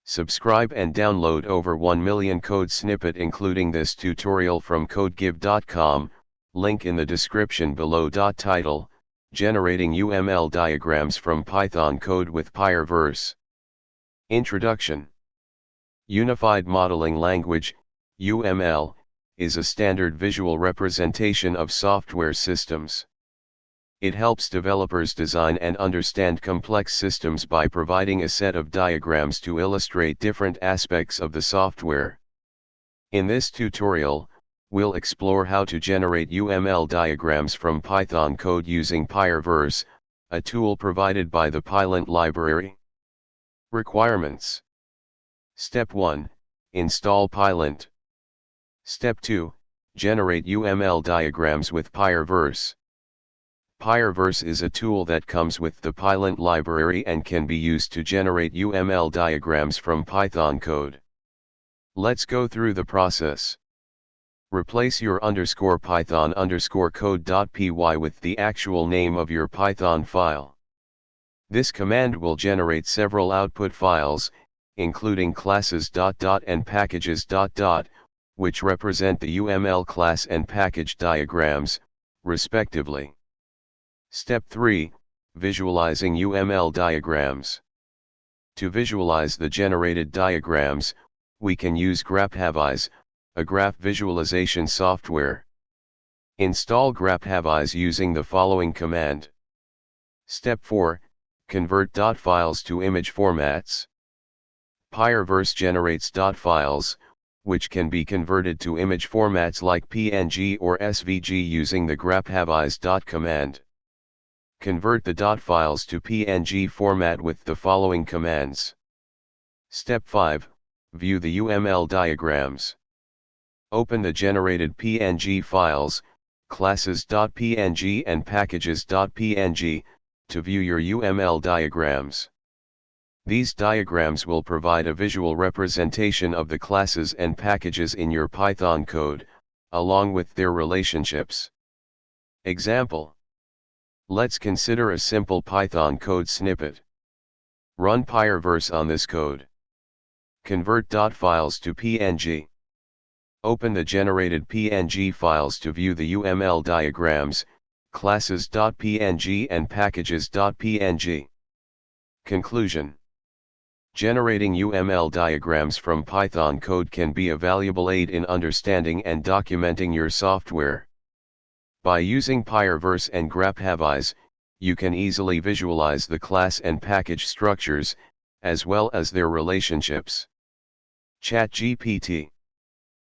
Subscribe and download over 1 million code snippet including this tutorial from codegive.com, link in the description below. Title: Generating UML diagrams from Python code with pyreverse. Introduction. Unified Modeling Language, UML, is a standard visual representation of software systems. It helps developers design and understand complex systems by providing a set of diagrams to illustrate different aspects of the software. In this tutorial, we'll explore how to generate UML diagrams from Python code using pyreverse, a tool provided by the pylint library. Requirements. Step 1. Install pylint. Step 2. Generate UML diagrams with pyreverse. Pyreverse is a tool that comes with the pylint library and can be used to generate UML diagrams from Python code. Let's go through the process. Replace your _python_code.py with the actual name of your Python file. This command will generate several output files, including classes.dot and packages.dot, which represent the UML class and package diagrams, respectively. Step 3. Visualizing UML diagrams. To visualize the generated diagrams, we can use GraphVise, a graph visualization software. Install GraphVise using the following command. Step 4. Convert .dot files to image formats. Pyreverse generates .dot files, which can be converted to image formats like PNG or SVG using the GraphVise .dot command. Convert the .dot files to PNG format with the following commands. Step 5. View the UML diagrams. Open the generated PNG files, classes.png and packages.png, to view your UML diagrams. These diagrams will provide a visual representation of the classes and packages in your Python code, along with their relationships. Example. Let's consider a simple Python code snippet. Run pyreverse on this code. Convert .dot files to PNG. Open the generated PNG files to view the UML diagrams, classes.png and packages.png. Conclusion. Generating UML diagrams from Python code can be a valuable aid in understanding and documenting your software. By using pyreverse and GraphVise, you can easily visualize the class and package structures, as well as their relationships. ChatGPT.